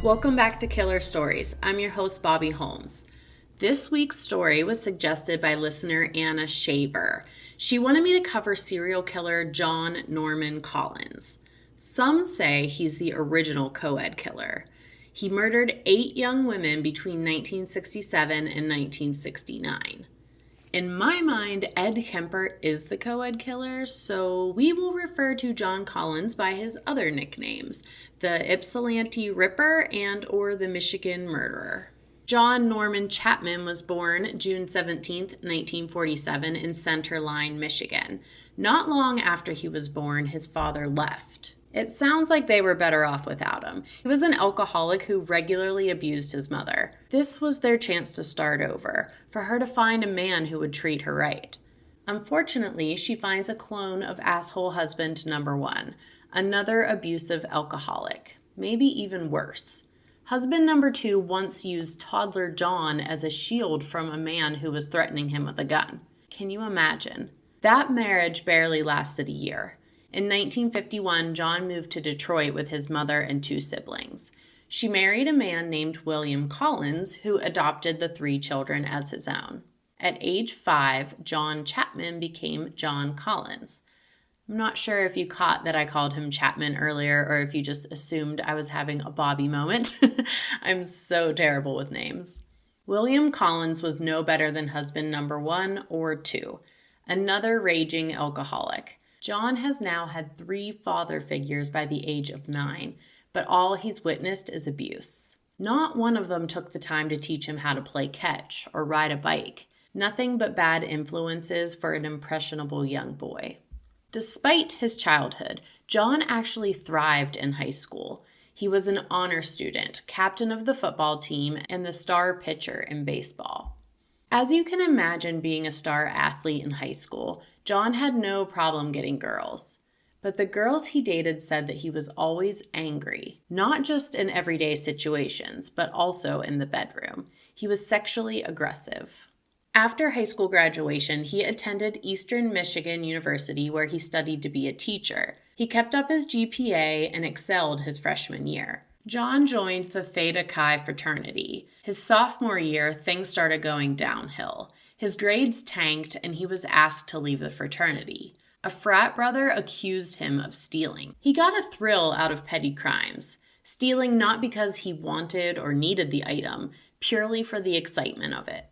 Welcome back to Killer Stories. I'm your host, Bobby Holmes. This week's story was suggested by listener Anna Shaver. She wanted me to cover serial killer John Norman Collins. Some say he's the original co-ed killer. He murdered 8 young women between 1967 and 1969. In my mind, Ed Kemper is the co-ed killer, so we will refer to John Collins by his other nicknames, the Yspsilanti Ripper and or the Michigan Murderer. John Norman Chapman was born June 17, 1947 in Center Line, Michigan. Not long after he was born, his father left. It sounds like they were better off without him. He was an alcoholic who regularly abused his mother. This was their chance to start over, for her to find a man who would treat her right. Unfortunately, she finds a clone of asshole husband number 1, another abusive alcoholic, maybe even worse. Husband number 2 once used toddler John as a shield from a man who was threatening him with a gun. Can you imagine? That marriage barely lasted a year. In 1951, John moved to Detroit with his mother and 2 siblings. She married a man named William Collins, who adopted the 3 children as his own. At age 5, John Chapman became John Collins. I'm not sure if you caught that I called him Chapman earlier or if you just assumed I was having a Bobby moment. I'm so terrible with names. William Collins was no better than husband number 1 or 2, another raging alcoholic. John has now had 3 father figures by the age of 9, but all he's witnessed is abuse. Not one of them took the time to teach him how to play catch or ride a bike. Nothing but bad influences for an impressionable young boy. Despite his childhood, John actually thrived in high school. He was an honor student, captain of the football team, and the star pitcher in baseball. As you can imagine, being a star athlete in high school, John had no problem getting girls. But the girls he dated said that he was always angry, not just in everyday situations, but also in the bedroom. He was sexually aggressive. After high school graduation, he attended Eastern Michigan University, where he studied to be a teacher. He kept up his GPA and excelled his freshman year. John joined the Theta Chi fraternity. His sophomore year, things started going downhill. His grades tanked, and he was asked to leave the fraternity. A frat brother accused him of stealing. He got a thrill out of petty crimes, stealing not because he wanted or needed the item, purely for the excitement of it.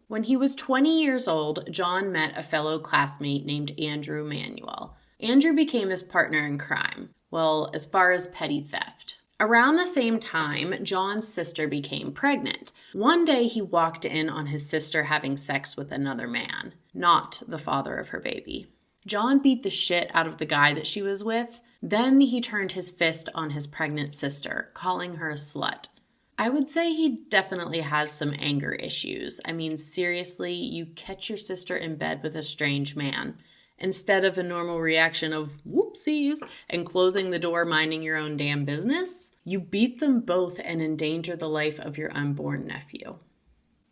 When he was 20 years old, John met a fellow classmate named Andrew Manuel. Andrew became his partner in crime, well, as far as petty theft. Around the same time, John's sister became pregnant. One day he walked in on his sister having sex with another man, not the father of her baby. John beat the shit out of the guy that she was with. Then he turned his fist on his pregnant sister, calling her a slut. I would say he definitely has some anger issues. I mean, seriously, you catch your sister in bed with a strange man. Instead of a normal reaction of whoopsies and closing the door minding your own damn business, you beat them both and endanger the life of your unborn nephew.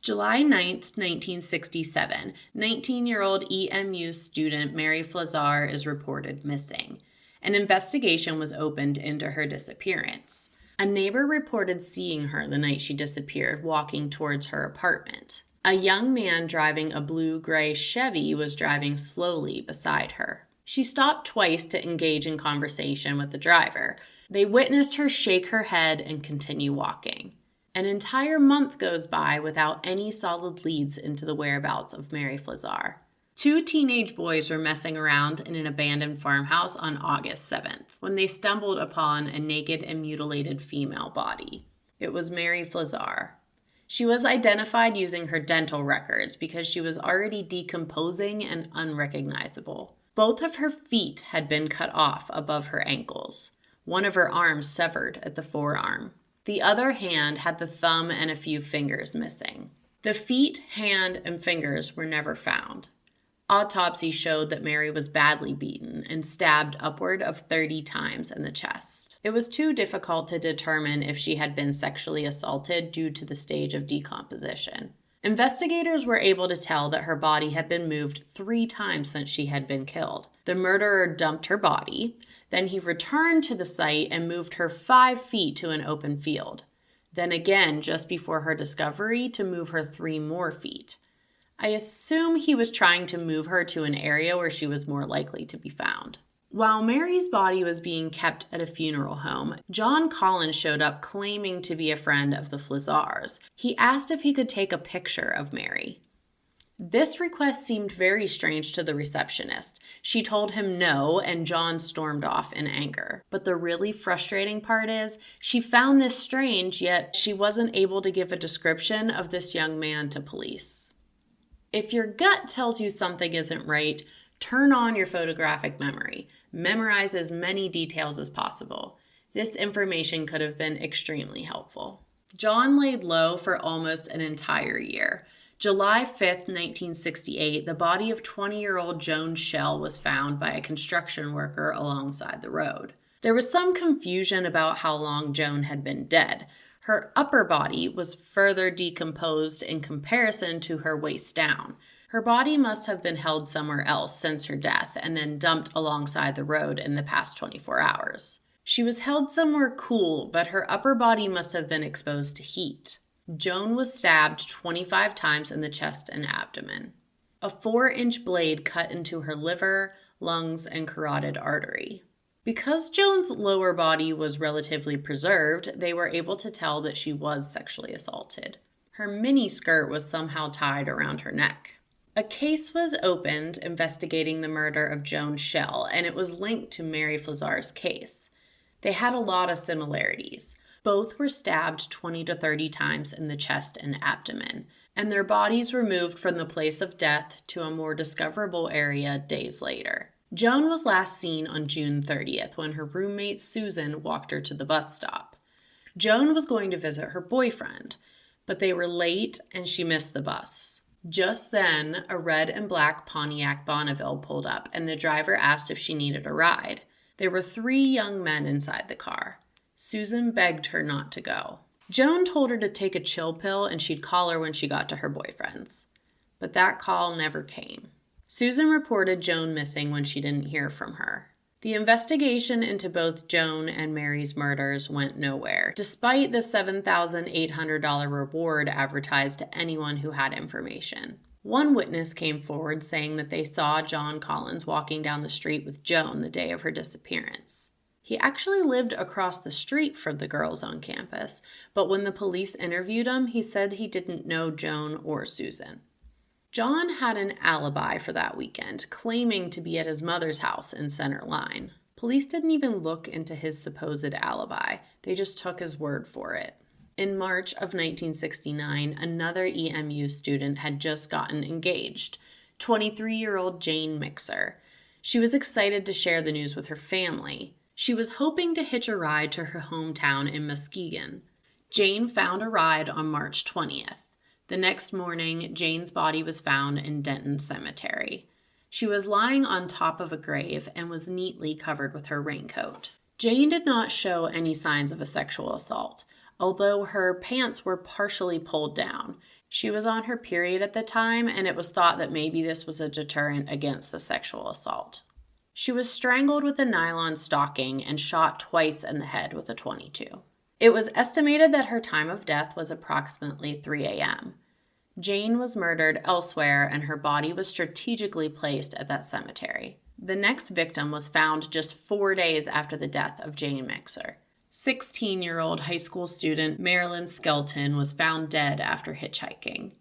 July 9th, 1967, 19-year-old EMU student Mary Fleszar is reported missing. An investigation was opened into her disappearance. A neighbor reported seeing her the night she disappeared walking towards her apartment. A young man driving a blue-gray Chevy was driving slowly beside her. She stopped twice to engage in conversation with the driver. They witnessed her shake her head and continue walking. An entire month goes by without any solid leads into the whereabouts of Mary Fleszar. 2 teenage boys were messing around in an abandoned farmhouse on August 7th when they stumbled upon a naked and mutilated female body. It was Mary Fleszar. She was identified using her dental records because she was already decomposing and unrecognizable. Both of her feet had been cut off above her ankles. One of her arms severed at the forearm. The other hand had the thumb and a few fingers missing. The feet, hand, and fingers were never found. Autopsy showed that Mary was badly beaten and stabbed upward of 30 times in the chest. It was too difficult to determine if she had been sexually assaulted due to the stage of decomposition. Investigators were able to tell that her body had been moved 3 times since she had been killed. The murderer dumped her body, then he returned to the site and moved her 5 feet to an open field. then again just before her discovery to move her 3 more feet. I assume he was trying to move her to an area where she was more likely to be found. While Mary's body was being kept at a funeral home, John Collins showed up claiming to be a friend of the Fleszars. He asked if he could take a picture of Mary. This request seemed very strange to the receptionist. She told him no, and John stormed off in anger. But the really frustrating part is, she found this strange, yet she wasn't able to give a description of this young man to police. If your gut tells you something isn't right, turn on your photographic memory. Memorize as many details as possible. This information could have been extremely helpful. John laid low for almost an entire year. July 5th, 1968, the body of 20-year-old Joan Schell was found by a construction worker alongside the road. There was some confusion about how long Joan had been dead. Her upper body was further decomposed in comparison to her waist down. Her body must have been held somewhere else since her death and then dumped alongside the road in the past 24 hours. She was held somewhere cool, but her upper body must have been exposed to heat. Joan was stabbed 25 times in the chest and abdomen. A 4-inch blade cut into her liver, lungs, and carotid artery. Because Joan's lower body was relatively preserved, they were able to tell that she was sexually assaulted. Her mini skirt was somehow tied around her neck. A case was opened investigating the murder of Joan Schell, and it was linked to Mary Fleszar's case. They had a lot of similarities. Both were stabbed 20 to 30 times in the chest and abdomen, and their bodies were moved from the place of death to a more discoverable area days later. Joan was last seen on June 30th when her roommate Susan walked her to the bus stop. Joan was going to visit her boyfriend, but they were late and she missed the bus. Just then, a red and black Pontiac Bonneville pulled up, and the driver asked if she needed a ride. There were 3 young men inside the car. Susan begged her not to go. Joan told her to take a chill pill and she'd call her when she got to her boyfriend's. But that call never came. Susan reported Joan missing when she didn't hear from her. The investigation into both Joan and Mary's murders went nowhere, despite the $7,800 reward advertised to anyone who had information. One witness came forward saying that they saw John Collins walking down the street with Joan the day of her disappearance. He actually lived across the street from the girls on campus, but when the police interviewed him, he said he didn't know Joan or Susan. John had an alibi for that weekend, claiming to be at his mother's house in Center Line. Police didn't even look into his supposed alibi. They just took his word for it. In March of 1969, another EMU student had just gotten engaged, 23-year-old Jane Mixer. She was excited to share the news with her family. She was hoping to hitch a ride to her hometown in Muskegon. Jane found a ride on March 20th. The next morning, Jane's body was found in Denton Cemetery. She was lying on top of a grave and was neatly covered with her raincoat. Jane did not show any signs of a sexual assault, although her pants were partially pulled down. She was on her period at the time, and it was thought that maybe this was a deterrent against the sexual assault. She was strangled with a nylon stocking and shot twice in the head with a .22. It was estimated that her time of death was approximately 3 a.m. Jane was murdered elsewhere, and her body was strategically placed at that cemetery. The next victim was found just 4 days after the death of Jane Mixer. 16-year-old high school student Maralynn Skelton was found dead after hitchhiking.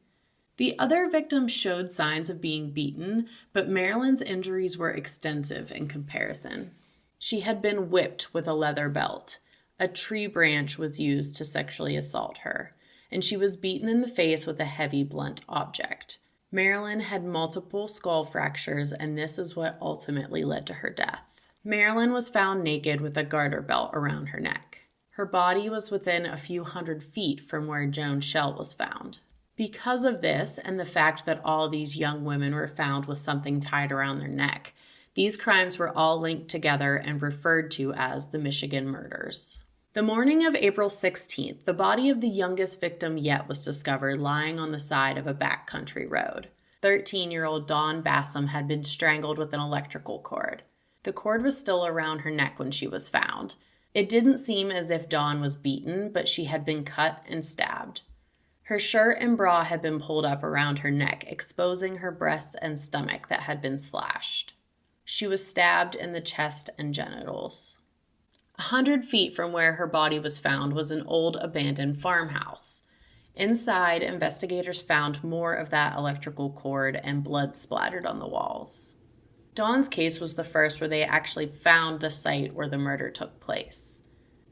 The other victims showed signs of being beaten, but Marilynn's injuries were extensive in comparison. She had been whipped with a leather belt. A tree branch was used to sexually assault her, and she was beaten in the face with a heavy, blunt object. Maralynn had multiple skull fractures, and this is what ultimately led to her death. Maralynn was found naked with a garter belt around her neck. Her body was within a few hundred feet from where Joan Schell was found. Because of this, and the fact that all these young women were found with something tied around their neck, these crimes were all linked together and referred to as the Michigan murders. The morning of April 16th, the body of the youngest victim yet was discovered lying on the side of a backcountry road. 13-year-old Dawn Basom had been strangled with an electrical cord. The cord was still around her neck when she was found. It didn't seem as if Dawn was beaten, but she had been cut and stabbed. Her shirt and bra had been pulled up around her neck, exposing her breasts and stomach that had been slashed. She was stabbed in the chest and genitals. 100 feet from where her body was found was an old abandoned farmhouse. Inside, investigators found more of that electrical cord and blood splattered on the walls. Dawn's case was the first where they actually found the site where the murder took place.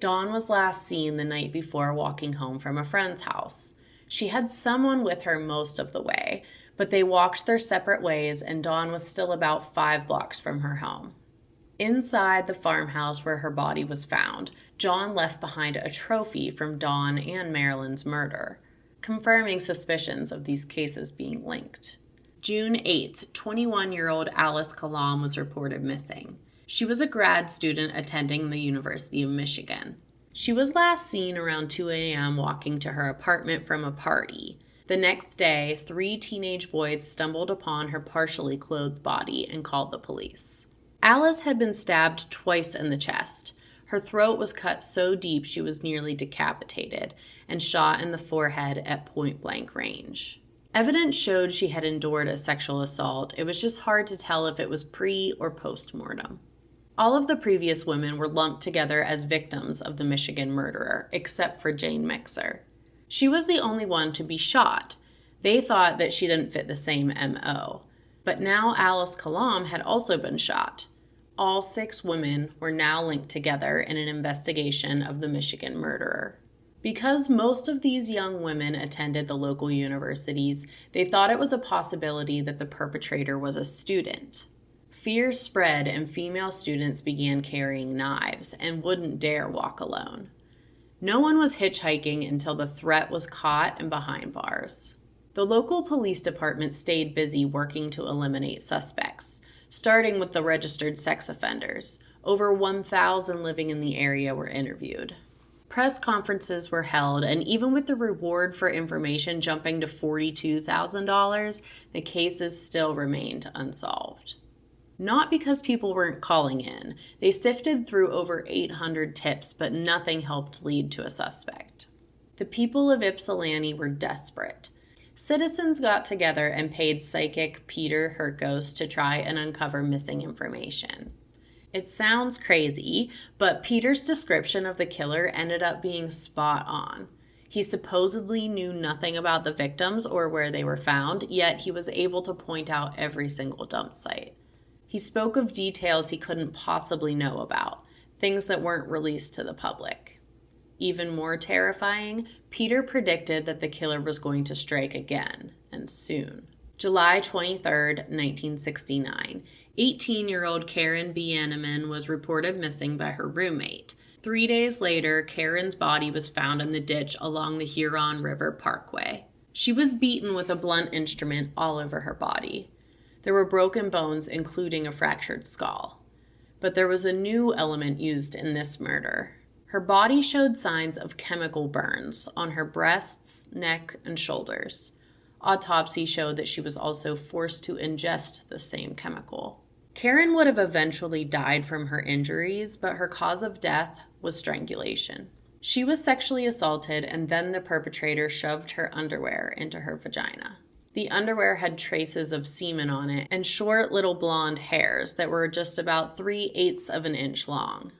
Dawn was last seen the night before walking home from a friend's house. She had someone with her most of the way, but they walked their separate ways and Dawn was still about 5 blocks from her home. Inside the farmhouse where her body was found, John left behind a trophy from Dawn and Maralyn's murder, confirming suspicions of these cases being linked. June 8th, 21-year-old Alice Kalom was reported missing. She was a grad student attending the University of Michigan. She was last seen around 2 a.m. walking to her apartment from a party. The next day, 3 teenage boys stumbled upon her partially clothed body and called the police. Alice had been stabbed twice in the chest. Her throat was cut so deep she was nearly decapitated and shot in the forehead at point-blank range. Evidence showed she had endured a sexual assault. It was just hard to tell if it was pre- or post-mortem. All of the previous women were lumped together as victims of the Michigan murderer, except for Jane Mixer. She was the only one to be shot. They thought that she didn't fit the same M.O. But now Alice Kalom had also been shot. All 6 women were now linked together in an investigation of the Michigan murderer. Because most of these young women attended the local universities, they thought it was a possibility that the perpetrator was a student. Fear spread and female students began carrying knives and wouldn't dare walk alone. No one was hitchhiking until the threat was caught and behind bars. The local police department stayed busy working to eliminate suspects, starting with the registered sex offenders. Over 1,000 living in the area were interviewed. Press conferences were held, and even with the reward for information jumping to $42,000, the cases still remained unsolved. Not because people weren't calling in. They sifted through over 800 tips, but nothing helped lead to a suspect. The people of Ypsilanti were desperate. Citizens got together and paid psychic Peter Hurkos to try and uncover missing information. It sounds crazy, but Peter's description of the killer ended up being spot on. He supposedly knew nothing about the victims or where they were found, yet he was able to point out every single dump site. He spoke of details he couldn't possibly know about, things that weren't released to the public. Even more terrifying, Peter predicted that the killer was going to strike again, and soon. July 23, 1969, 18-year-old Karen Bienen was reported missing by her roommate. 3 days later, Karen's body was found in the ditch along the Huron River Parkway. She was beaten with a blunt instrument all over her body. There were broken bones, including a fractured skull. But there was a new element used in this murder. Her body showed signs of chemical burns on her breasts, neck, and shoulders. Autopsy showed that she was also forced to ingest the same chemical. Karen would have eventually died from her injuries, but her cause of death was strangulation. She was sexually assaulted, and then the perpetrator shoved her underwear into her vagina. The underwear had traces of semen on it and short little blonde hairs that were just about 3/8 of an inch long.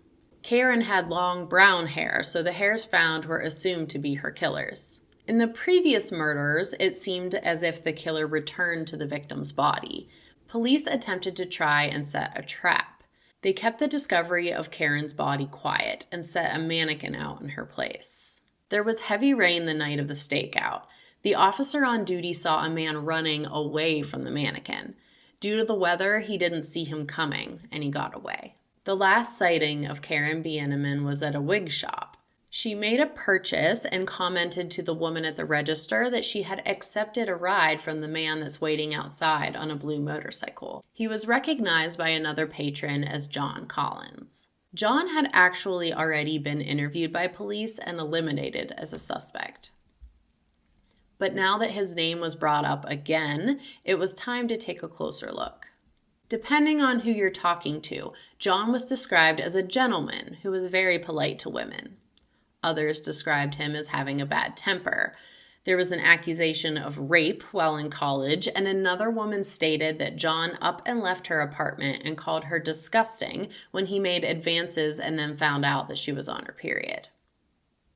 Karen had long brown hair, so the hairs found were assumed to be her killer's. In the previous murders, it seemed as if the killer returned to the victim's body. Police attempted to try and set a trap. They kept the discovery of Karen's body quiet and set a mannequin out in her place. There was heavy rain the night of the stakeout. The officer on duty saw a man running away from the mannequin. Due to the weather, he didn't see him coming, and he got away. The last sighting of Karen Bienen was at a wig shop. She made a purchase and commented to the woman at the register that she had accepted a ride from the man that's waiting outside on a blue motorcycle. He was recognized by another patron as John Collins. John had actually already been interviewed by police and eliminated as a suspect. But now that his name was brought up again, it was time to take a closer look. Depending on who you're talking to, John was described as a gentleman who was very polite to women. Others described him as having a bad temper. There was an accusation of rape while in college, and another woman stated that John up and left her apartment and called her disgusting when he made advances and then found out that she was on her period.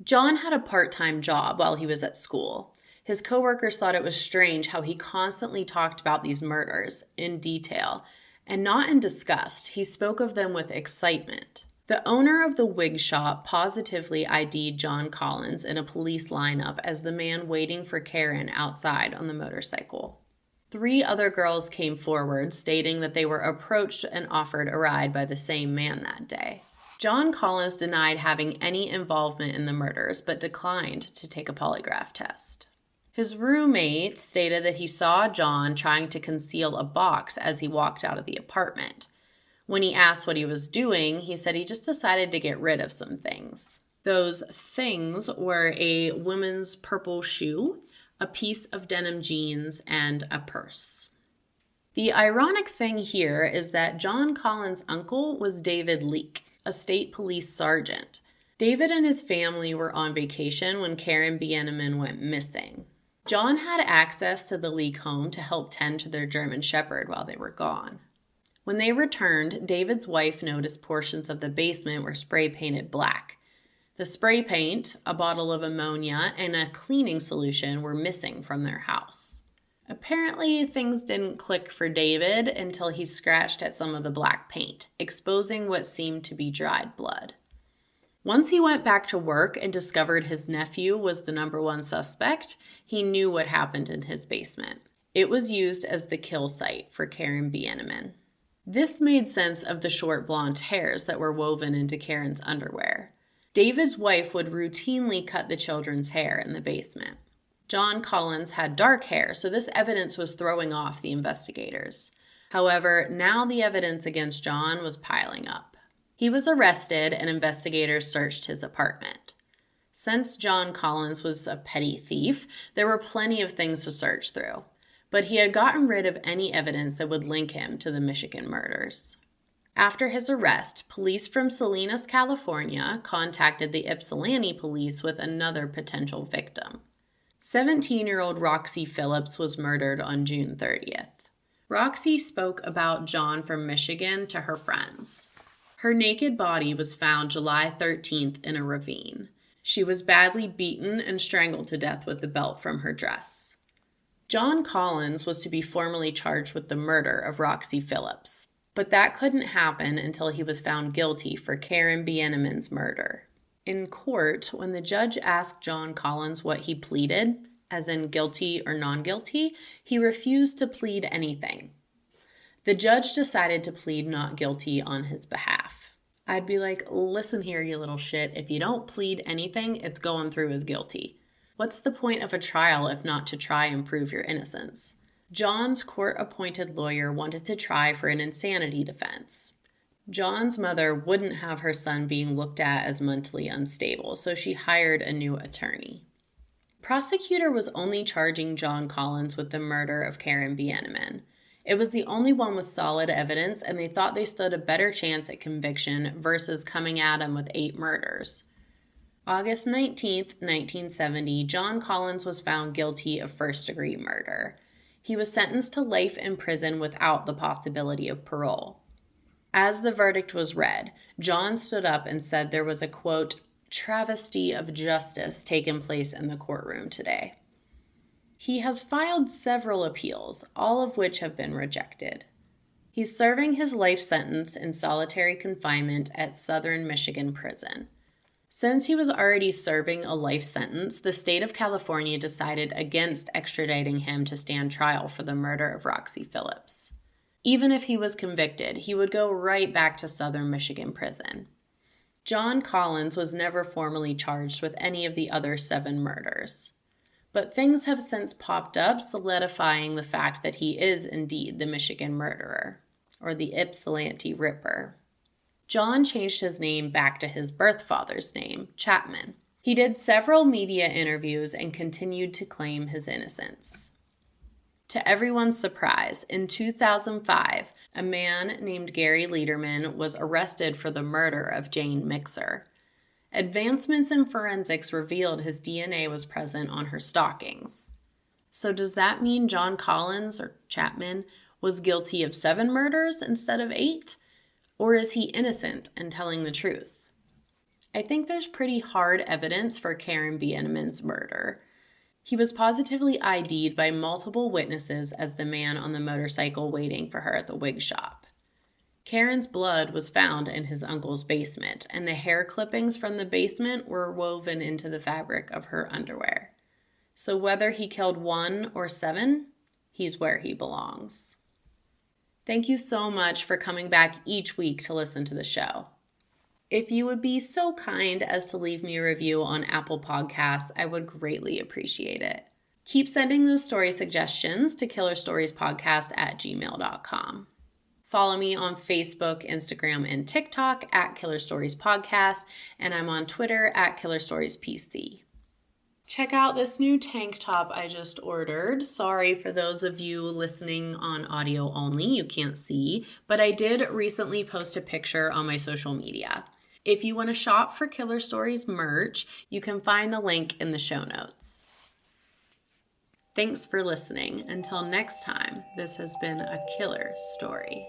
John had a part-time job while he was at school. His coworkers thought it was strange how he constantly talked about these murders in detail, and not in disgust. He spoke of them with excitement. The owner of the wig shop positively ID'd John Collins in a police lineup as the man waiting for Karen outside on the motorcycle. 3 other girls came forward stating that they were approached and offered a ride by the same man that day. John Collins denied having any involvement in the murders, but declined to take a polygraph test. His roommate stated that he saw John trying to conceal a box as he walked out of the apartment. When he asked what he was doing, he said he just decided to get rid of some things. Those things were a woman's purple shoe, a piece of denim jeans, and a purse. The ironic thing here is that John Collins' uncle was David Leake, a state police sergeant. David and his family were on vacation when Karen Bienen went missing. John had access to the Leake home to help tend to their German Shepherd while they were gone. When they returned, David's wife noticed portions of the basement were spray painted black. The spray paint, a bottle of ammonia, and a cleaning solution were missing from their house. Apparently, things didn't click for David until he scratched at some of the black paint, exposing what seemed to be dried blood. Once he went back to work and discovered his nephew was the number 1 suspect, he knew what happened in his basement. It was used as the kill site for Karen Bienen. This made sense of the short blonde hairs that were woven into Karen's underwear. David's wife would routinely cut the children's hair in the basement. John Collins had dark hair, so this evidence was throwing off the investigators. However, now the evidence against John was piling up. He was arrested and investigators searched his apartment. Since John Collins was a petty thief, there were plenty of things to search through. But he had gotten rid of any evidence that would link him to the Michigan murders. After his arrest, police from Salinas, California, contacted the Yspsilanti police with another potential victim. 17-year-old Roxie Phillips was murdered on June 30th. Roxie spoke about John from Michigan to her friends. Her naked body was found July 13th in a ravine. She was badly beaten and strangled to death with the belt from her dress. John Collins was to be formally charged with the murder of Roxie Phillips, but that couldn't happen until he was found guilty for Karen Bienen's murder. In court, when the judge asked John Collins what he pleaded, as in guilty or non-guilty, he refused to plead anything. The judge decided to plead not guilty on his behalf. I'd be like, listen here, you little shit, if you don't plead anything, it's going through as guilty. What's the point of a trial if not to try and prove your innocence? John's court-appointed lawyer wanted to try for an insanity defense. John's mother wouldn't have her son being looked at as mentally unstable, so she hired a new attorney. Prosecutor was only charging John Collins with the murder of Karen Bienen. It was the only one with solid evidence, and they thought they stood a better chance at conviction versus coming at him with 8 murders. August 19, 1970, John Collins was found guilty of first-degree murder. He was sentenced to life in prison without the possibility of parole. As the verdict was read, John stood up and said there was a, quote, travesty of justice taking place in the courtroom today. He has filed several appeals, all of which have been rejected. He's serving his life sentence in solitary confinement at Southern Michigan Prison. Since he was already serving a life sentence, the state of California decided against extraditing him to stand trial for the murder of Roxie Phillips. Even if he was convicted, he would go right back to Southern Michigan Prison. John Collins was never formally charged with any of the other 7 murders. But things have since popped up, solidifying the fact that he is indeed the Michigan murderer, or the Yspsilanti Ripper. John changed his name back to his birth father's name, Chapman. He did several media interviews and continued to claim his innocence. To everyone's surprise, in 2005, a man named Gary Lederman was arrested for the murder of Jane Mixer. Advancements in forensics revealed his DNA was present on her stockings. So does that mean John Collins, or Chapman, was guilty of 7 murders instead of 8? Or is he innocent and telling the truth? I think there's pretty hard evidence for Karen Bienen's murder. He was positively ID'd by multiple witnesses as the man on the motorcycle waiting for her at the wig shop. Karen's blood was found in his uncle's basement, and the hair clippings from the basement were woven into the fabric of her underwear. So whether he killed 1 or 7, he's where he belongs. Thank you so much for coming back each week to listen to the show. If you would be so kind as to leave me a review on Apple Podcasts, I would greatly appreciate it. Keep sending those story suggestions to KillerStoriesPodcast@gmail.com. Follow me on Facebook, Instagram, and TikTok at Killer Stories Podcast, and I'm on Twitter at Killer Stories PC. Check out this new tank top I just ordered. Sorry for those of you listening on audio only, you can't see, but I did recently post a picture on my social media. If you want to shop for Killer Stories merch, you can find the link in the show notes. Thanks for listening. Until next time, this has been a Killer Story.